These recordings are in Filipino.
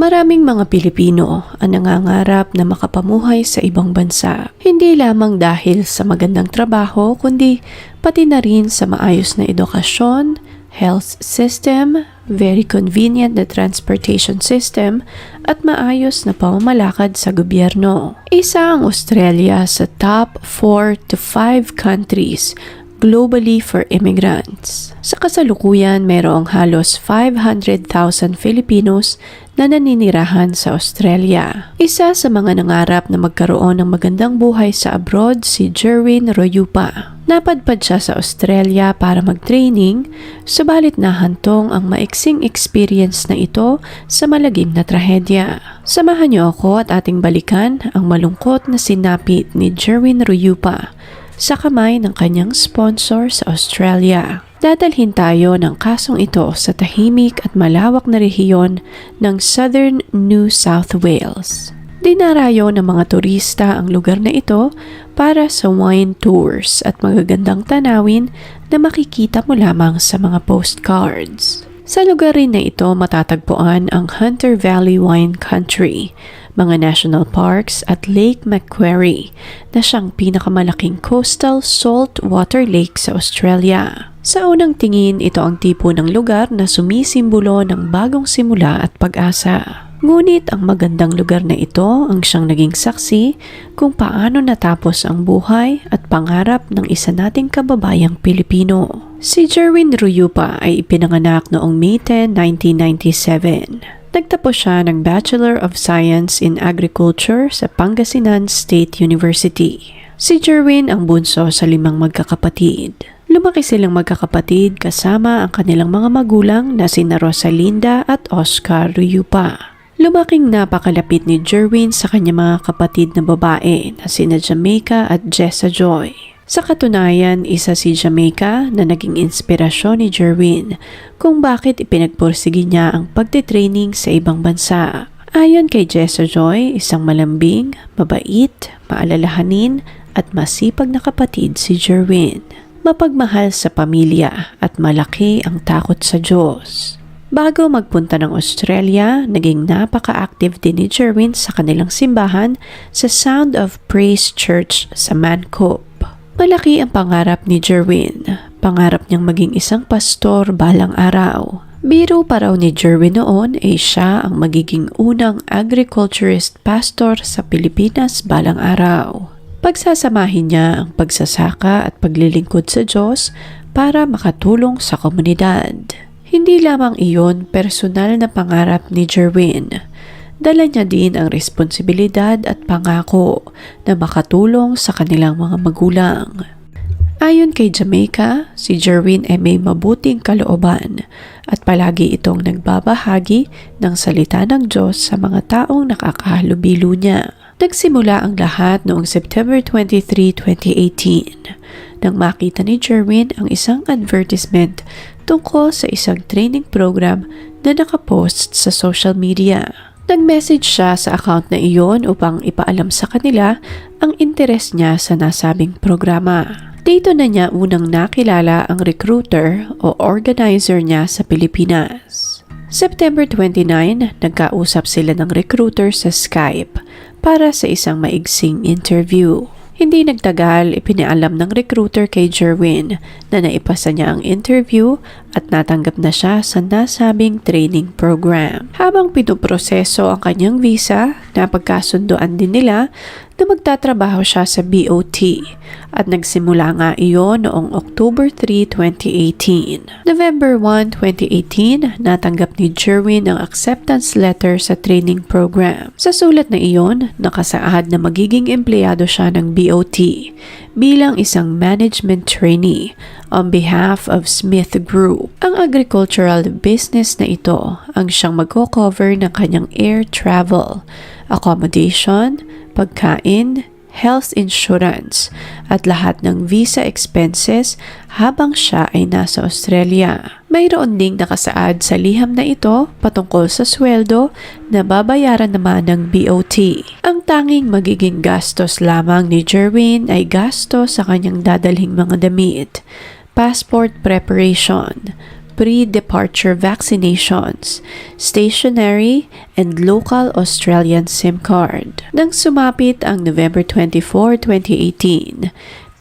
Maraming mga Pilipino ang nangangarap na makapamuhay sa ibang bansa. Hindi lamang dahil sa magandang trabaho, kundi pati na rin sa maayos na edukasyon, health system, very convenient na transportation system, at maayos na pamamalakad sa gobyerno. Isa ang Australia sa top 4 to 5 countries globally for immigrants. Sa kasalukuyan, mayroong halos 500,000 Filipinos na naninirahan sa Australia. Isa sa mga nangarap na magkaroon ng magandang buhay sa abroad si Jerwin Royupa. Napadpad siya sa Australia para mag-training, subalit nahantong ang maiksing experience na ito sa malagim na trahedya. Samahan niyo ako at ating balikan ang malungkot na sinapit ni Jerwin Royupa sa kamay ng kanyang sponsor sa Australia. Dadalhin tayo ng kasong ito sa tahimik at malawak na rehiyon ng Southern New South Wales. Dinarayo ng mga turista ang lugar na ito para sa wine tours at magagandang tanawin na makikita mo lamang sa mga postcards. Sa lugar rin na ito matatagpuan ang Hunter Valley Wine Country, mga national parks at Lake Macquarie na siyang pinakamalaking coastal saltwater lake sa Australia. Sa unang tingin, ito ang tipo ng lugar na sumisimbolo ng bagong simula at pag-asa. Ngunit ang magandang lugar na ito ang siyang naging saksi kung paano natapos ang buhay at pangarap ng isa nating kababayang Pilipino. Si Jerwin Royupa ay ipinanganak noong May 10, 1997. Nagtapos siya ng Bachelor of Science in Agriculture sa Pangasinan State University. Si Jerwin ang bunso sa 5 magkakapatid. Lumaki silang magkakapatid kasama ang kanilang mga magulang na sina Rosalinda at Oscar Royupa. Lumaking napakalapit ni Jerwin sa kanyang mga kapatid na babae na sina Jamaica at Jessa Joy. Sa katunayan, isa si Jamaica na naging inspirasyon ni Jerwin kung bakit ipinagpursige niya ang pagtitraining sa ibang bansa. Ayon kay Jessa Joy, isang malambing, mabait, maalalahanin at masipag na kapatid si Jerwin. Mapagmahal sa pamilya at malaki ang takot sa Diyos. Bago magpunta ng Australia, naging napaka-active din ni Jerwin sa kanilang simbahan sa Sound of Praise Church sa Mancop. Malaki ang pangarap ni Jerwin. Pangarap niyang maging isang pastor balang araw. Biro pa raw ni Jerwin noon ay siya ang magiging unang agriculturist pastor sa Pilipinas balang araw. Pagsasamahin niya ang pagsasaka at paglilingkod sa Diyos para makatulong sa komunidad. Hindi lamang iyon personal na pangarap ni Jerwin. Dala niya din ang responsibilidad at pangako na makatulong sa kanilang mga magulang. Ayon kay Jamaica, si Jerwin ay may mabuting kalooban at palagi itong nagbabahagi ng salita ng Diyos sa mga taong nakakahalubilo niya. Nagsimula ang lahat noong September 23, 2018 nang makita ni Jerwin ang isang advertisement tungkol sa isang training program na nakapost sa social media. Nag-message siya sa account na iyon upang ipaalam sa kanila ang interes niya sa nasabing programa. Dito na niya unang nakilala ang recruiter o organizer niya sa Pilipinas. September 29, nagkausap sila ng recruiter sa Skype para sa isang maigsing interview. Hindi nagtagal, ipinaalam ng recruiter kay Jerwin na naipasa niya ang interview at natanggap na siya sa nasabing training program. Habang pinuproseso ang kanyang visa, napagkasunduan din nila na magtatrabaho siya sa BOT at nagsimula nga iyon noong October 3, 2018. November 1, 2018, natanggap ni Jerwin ang acceptance letter sa training program. Sa sulat na iyon, nakasaad na magiging empleyado siya ng BOT bilang isang management trainee on behalf of Smith Group. Ang agricultural business na ito ang siyang magko-cover ng kanyang air travel, accommodation, pagkain, health insurance at lahat ng visa expenses habang siya ay nasa Australia. Mayroon ding nakasaad sa liham na ito patungkol sa sweldo na babayaran naman ng BOT. Ang tanging magiging gastos lamang ni Jerwin ay gastos sa kanyang dadalhing mga damit, passport preparation, pre-departure vaccinations, stationery, and local Australian SIM card. Nang sumapit ang November 24, 2018,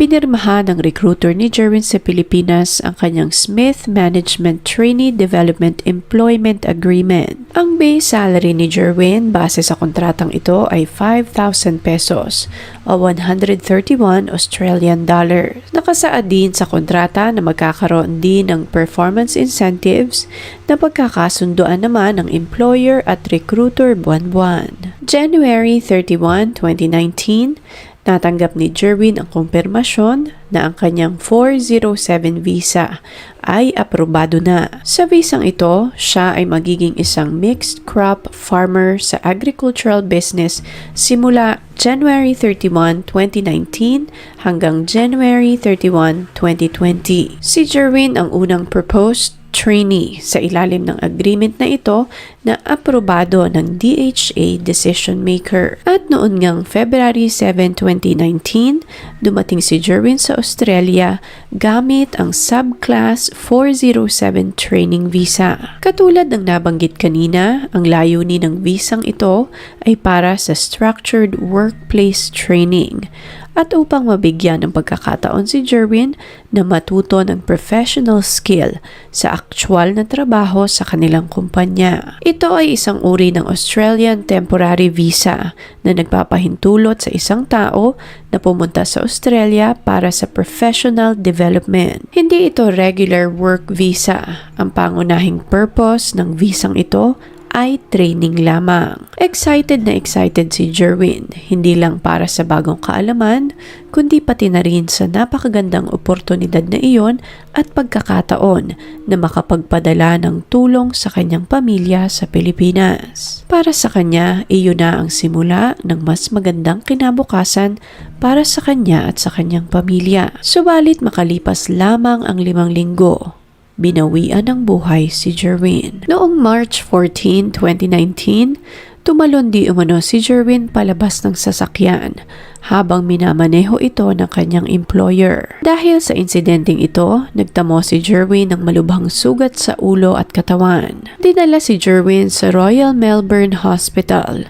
pinirmahan ng recruiter ni Jerwin sa Pilipinas ang kanyang Smith Management Trainee Development Employment Agreement. Ang base salary ni Jerwin base sa kontratang ito ay 5,000 pesos o 131 Australian dollars. Nakasaad din sa kontrata na magkakaroon din ng performance incentives na pagkakasunduan naman ng employer at recruiter buwan-buwan. January 31, 2019, natanggap ni Jerwin ang kumpirmasyon na ang kanyang 407 visa ay aprobado na. Sa visang ito, siya ay magiging isang mixed crop farmer sa agricultural business simula January 31, 2019 hanggang January 31, 2020. Si Jerwin ang unang proposed trainee sa ilalim ng agreement na ito na aprobado ng DHA decision maker. At noon ngang February 7, 2019, dumating si Jerwin sa Australia gamit ang subclass 407 training visa. Katulad ng nabanggit kanina, ang layunin ng visang ito ay para sa structured workplace training at upang mabigyan ng pagkakataon si Jerwin na matuto ng professional skill sa aktual na trabaho sa kanilang kumpanya. Ito ay isang uri ng Australian Temporary Visa na nagpapahintulot sa isang tao na pumunta sa Australia para sa professional development. Hindi ito regular work visa. Ang pangunahing purpose ng visang ito ay training lamang. Excited na excited si Jerwin, hindi lang para sa bagong kaalaman, kundi pati na rin sa napakagandang oportunidad na iyon at pagkakataon na makapagpadala ng tulong sa kanyang pamilya sa Pilipinas. Para sa kanya, iyon na ang simula ng mas magandang kinabukasan para sa kanya at sa kanyang pamilya. Subalit makalipas lamang ang 5 linggo, binawian ng buhay si Jerwin. Noong March 14, 2019, tumalon di umano si Jerwin palabas ng sasakyan habang minamaneho ito ng kanyang employer. Dahil sa insidenteng ito, nagtamo si Jerwin ng malubhang sugat sa ulo at katawan. Dinala si Jerwin sa Royal Melbourne Hospital.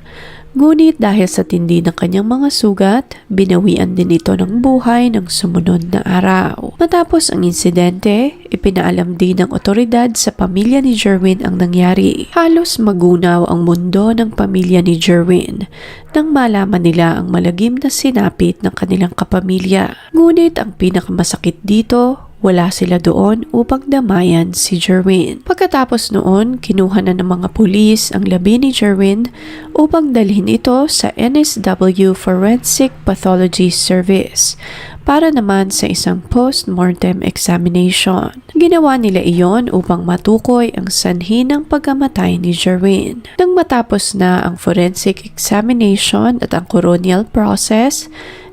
Ngunit dahil sa tindi ng kanyang mga sugat, binawian din ito ng buhay ng sumunod na araw. Matapos ang insidente, ipinaalam din ng otoridad sa pamilya ni Jerwin ang nangyari. Halos magunaw ang mundo ng pamilya ni Jerwin nang malaman nila ang malagim na sinapit ng kanilang kapamilya. Ngunit ang pinakamasakit dito, wala sila doon upang damayan si Jerwin. Pagkatapos noon, kinuha na ng mga pulis ang labi ni Jerwin upang dalhin ito sa NSW Forensic Pathology Service para naman sa isang post-mortem examination. Ginawa nila iyon upang matukoy ang sanhi ng pagkamatay ni Jerwin. Nang matapos na ang forensic examination at ang coronial process,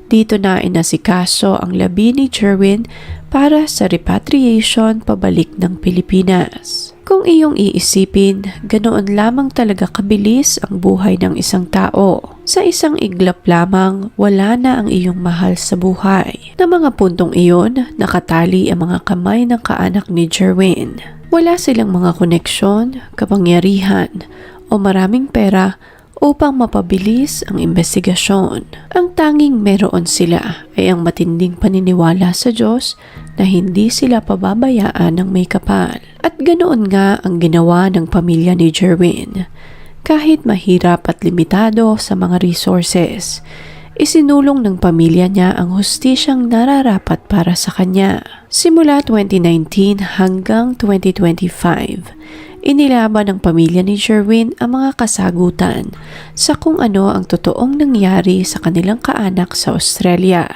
dito na inasikaso ang labi ni Jerwin para sa repatriation pabalik ng Pilipinas. Kung iyong iisipin, ganoon lamang talaga kabilis ang buhay ng isang tao. Sa isang iglap lamang, wala na ang iyong mahal sa buhay. Na mga puntong iyon, nakatali ang mga kamay ng kaanak ni Jerwin. Wala silang mga koneksyon, kapangyarihan, o maraming pera upang mapabilis ang investigasyon. Ang tanging meron sila ay ang matinding paniniwala sa Diyos na hindi sila pababayaan ng may kapal. At ganoon nga ang ginawa ng pamilya ni Jerwin. Kahit mahirap at limitado sa mga resources, isinulong ng pamilya niya ang hustisyang nararapat para sa kanya. Simula 2019 hanggang 2025, inilaban ng pamilya ni Jerwin ang mga kasagutan sa kung ano ang totoong nangyari sa kanilang kaanak sa Australia.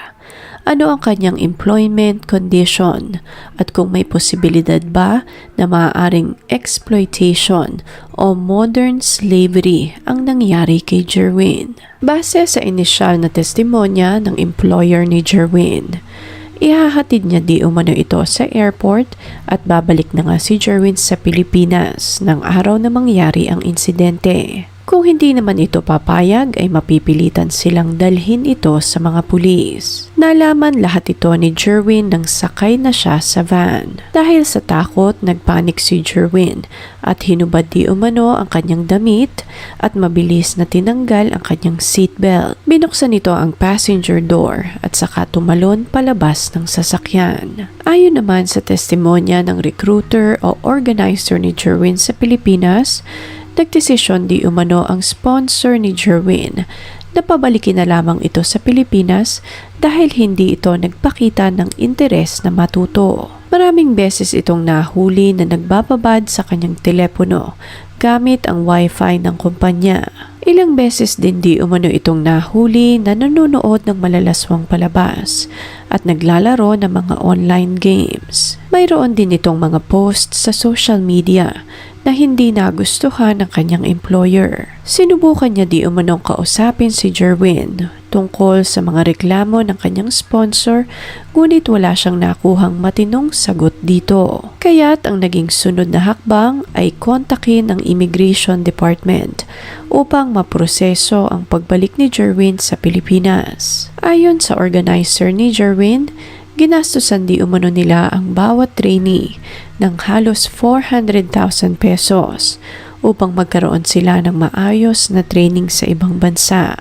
ano ang kanyang employment condition at kung may posibilidad ba na maaaring exploitation o modern slavery ang nangyari kay Jerwin. Base sa inisyal na testimonya ng employer ni Jerwin, ihahatid niya di umano ito sa airport at babalik na nga si Jerwin sa Pilipinas ng araw na mangyari ang insidente. Kung hindi naman ito papayag ay mapipilitan silang dalhin ito sa mga pulis. Nalaman lahat ito ni Jerwin nang sakay na siya sa van. Dahil sa takot, nagpanik si Jerwin at hinubad di umano ang kanyang damit at mabilis na tinanggal ang kanyang seatbelt. Binuksan nito ang passenger door at saka tumalon palabas ng sasakyan. Ayon naman sa testimonya ng recruiter o organizer ni Jerwin sa Pilipinas, nagdesisyon di umano ang sponsor ni Jerwin na pabalikin na lamang ito sa Pilipinas dahil hindi ito nagpakita ng interes na matuto. Maraming beses itong nahuli na nagbababad sa kanyang telepono gamit ang wifi ng kumpanya. Ilang beses din di umano itong nahuli na nanonood ng malalaswang palabas at naglalaro ng mga online games. Mayroon din itong mga posts sa social media na hindi nagustuhan ng kanyang employer. Sinubukan niya di umanong kausapin si Jerwin tungkol sa mga reklamo ng kanyang sponsor, ngunit wala siyang nakuhang matinong sagot dito. Kaya't ang naging sunod na hakbang ay kontakin ang Immigration Department upang maproseso ang pagbalik ni Jerwin sa Pilipinas. Ayon sa organizer ni Jerwin, ginastusan di umano nila ang bawat trainee ng halos 400,000 pesos upang magkaroon sila ng maayos na training sa ibang bansa.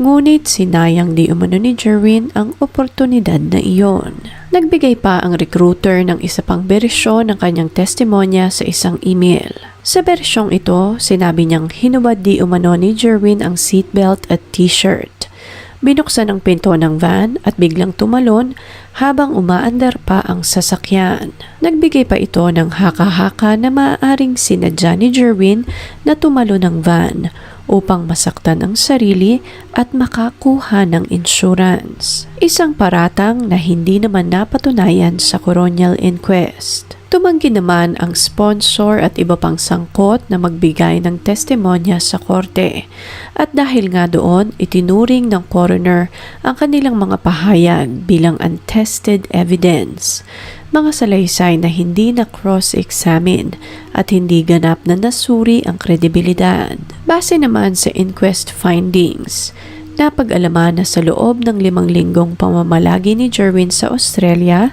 Ngunit sinayang di umano ni Jerwin ang oportunidad na iyon. Nagbigay pa ang recruiter ng isa pang bersyon ng kanyang testimonya sa isang email. Sa bersyong ito, sinabi niyang hinubad di umano ni Jerwin ang seatbelt at t-shirt. Binuksan ang pinto ng van at biglang tumalon habang umaandar pa ang sasakyan. Nagbigay pa ito ng haka-haka na maaaring sinadya ni Jerwin na tumalo ng van upang masaktan ang sarili at makakuha ng insurance. Isang paratang na hindi naman napatunayan sa coronial inquest. Tumanggi naman ang sponsor at iba pang sangkot na magbigay ng testimonya sa korte. At dahil nga doon, itinuring ng coroner ang kanilang mga pahayag bilang untested evidence. Mga salaysay na hindi na cross-examine at hindi ganap na nasuri ang kredibilidad. Base naman sa inquest findings, napag-alaman na sa loob ng 5 linggong pamamalagi ni Jerwin sa Australia,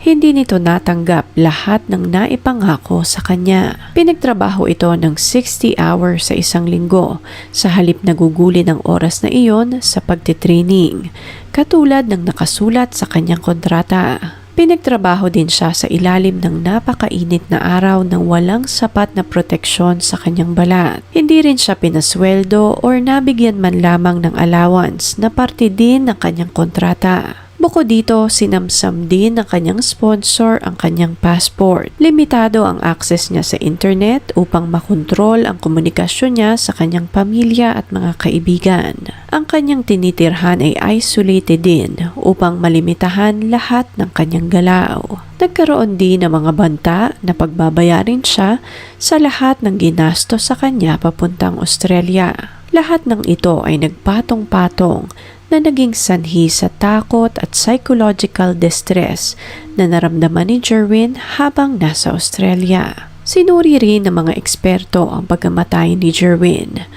hindi nito natanggap lahat ng naipangako sa kanya. Pinagtrabaho ito ng 60 hours sa isang linggo sa halip na guguli ng oras na iyon sa pagtitraining, katulad ng nakasulat sa kanyang kontrata. Pinagtrabaho din siya sa ilalim ng napakainit na araw ng walang sapat na proteksyon sa kanyang balat. Hindi rin siya pinasweldo or nabigyan man lamang ng allowance na parte din ng kanyang kontrata. Bukod dito, sinamsam din ng kanyang sponsor ang kanyang passport. Limitado ang access niya sa internet upang makontrol ang komunikasyon niya sa kanyang pamilya at mga kaibigan. Ang kanyang tinitirhan ay isolated din upang malimitahan lahat ng kanyang galaw. Nagkaroon din ng mga banta na pagbabayarin siya sa lahat ng ginastos sa kanya papuntang Australia. Lahat ng ito ay nagpatong-patong na naging sanhi sa takot at psychological distress na naramdaman ni Jerwin habang nasa Australia. Sinuri rin ng mga eksperto ang pagkamatay ni Jerwin.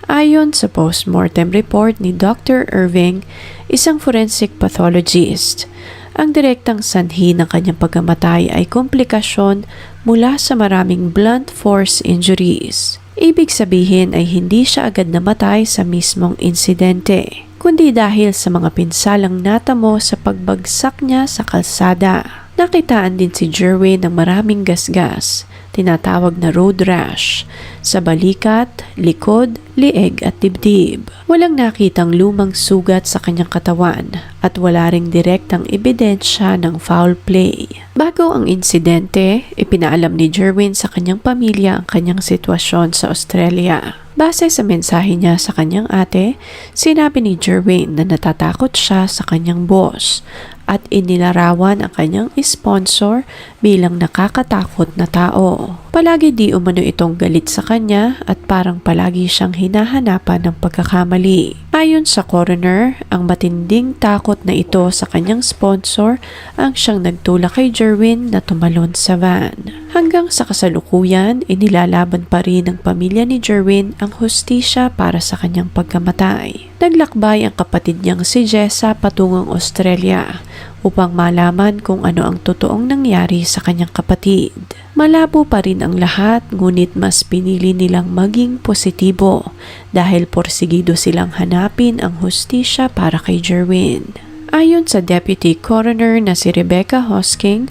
Ayon sa postmortem report ni Dr. Irving, isang forensic pathologist, ang direktang sanhi ng kanyang pagkamatay ay komplikasyon mula sa maraming blunt force injuries. Ibig sabihin ay hindi siya agad namatay sa mismong insidente, kundi dahil sa mga pinsalang natamo sa pagbagsak niya sa kalsada. Nakitaan din si Jerwin ng maraming gasgas, tinatawag na road rash, sa balikat, likod, lieg at dibdib. Walang nakitang lumang sugat sa kanyang katawan at wala ring direktang ebidensya ng foul play. Bago ang insidente, ipinaalam ni Jerwin sa kanyang pamilya ang kanyang sitwasyon sa Australia. Base sa mensahe niya sa kanyang ate, sinabi ni Jerwin na natatakot siya sa kanyang boss at inilarawan ang kanyang sponsor bilang nakakatakot na tao. Palagi di umano itong galit sa kanya at parang palagi siyang hinahanapan ng pagkakamali. Ayon sa coroner, ang matinding takot na ito sa kanyang sponsor ang siyang nagtulak kay Jerwin na tumalon sa van. Hanggang sa kasalukuyan, inilalaban pa rin ng pamilya ni Jerwin ang hustisya para sa kanyang pagkamatay. Naglakbay ang kapatid niyang si Jessa patungong Australia upang malaman kung ano ang totoong nangyari sa kanyang kapatid. Malabo pa rin ang lahat, ngunit mas pinili nilang maging positibo dahil porsigido silang hanapin ang hustisya para kay Jerwin. Ayon sa Deputy Coroner na si Rebecca Hosking,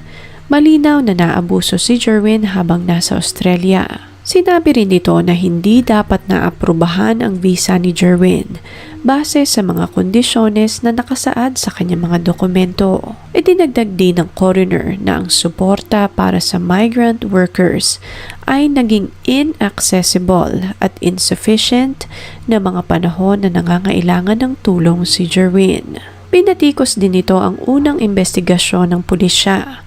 malinaw na naabuso si Jerwin habang nasa Australia. Sinabi rin nito na hindi dapat naaprubahan ang visa ni Jerwin base sa mga kondisyones na nakasaad sa kanyang mga dokumento. Idinagdag din ng coroner na ang suporta para sa migrant workers ay naging inaccessible at insufficient na mga panahon na nangangailangan ng tulong si Jerwin. Pinatikos din nito ang unang investigasyon ng pulisya,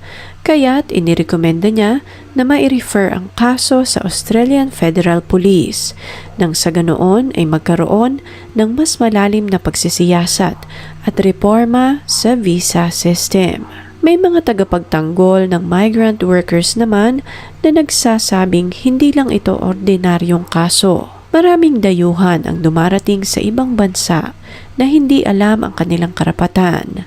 kaya't inirekomenda niya na mai-refer ang kaso sa Australian Federal Police nang sa ganoon ay magkaroon ng mas malalim na pagsisiyasat at reforma sa visa system. May mga tagapagtanggol ng migrant workers naman na nagsasabing hindi lang ito ordinaryong kaso. Maraming dayuhan ang dumarating sa ibang bansa na hindi alam ang kanilang karapatan,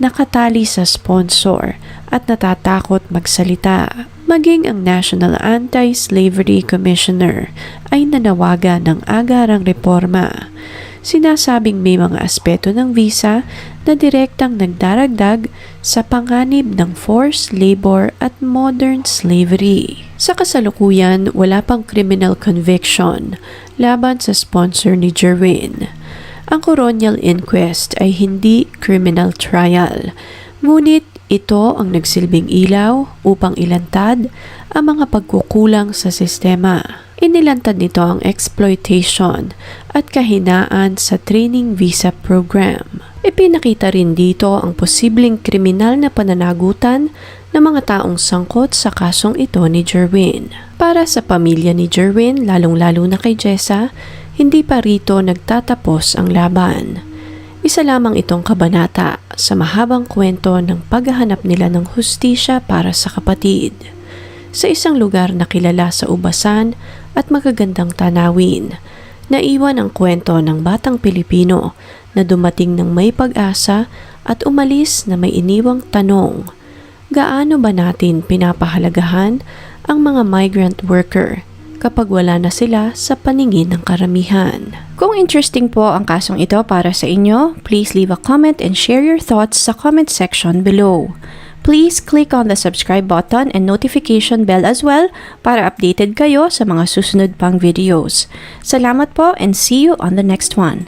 nakatali sa sponsor at natatakot magsalita. Maging ang National Anti-Slavery Commissioner ay nanawagan ng agarang reforma. Sinasabing may mga aspeto ng visa na direktang nagdaragdag sa panganib ng forced labor at modern slavery. Sa kasalukuyan, wala pang criminal conviction laban sa sponsor ni Jerwin. Ang coronial inquest ay hindi criminal trial, ngunit ito ang nagsilbing ilaw upang ilantad ang mga pagkukulang sa sistema. Inilantad nito ang exploitation at kahinaan sa training visa program. Ipinakita rin dito ang posibleng kriminal na pananagutan ng mga taong sangkot sa kasong ito ni Jerwin. Para sa pamilya ni Jerwin, lalong-lalo na kay Jessa, hindi pa rito nagtatapos ang laban. Isa lamang itong kabanata sa mahabang kwento ng paghahanap nila ng hustisya para sa kapatid. Sa isang lugar na kilala sa ubasan at magagandang tanawin, naiwan ang kwento ng batang Pilipino na dumating ng may pag-asa at umalis na may iniwang tanong, gaano ba natin pinapahalagahan ang mga migrant worker kapag wala na sila sa paningin ng karamihan? Kung interesting po ang kasong ito para sa inyo, please leave a comment and share your thoughts sa comment section below. Please click on the subscribe button and notification bell as well para updated kayo sa mga susunod pang videos. Salamat po and see you on the next one.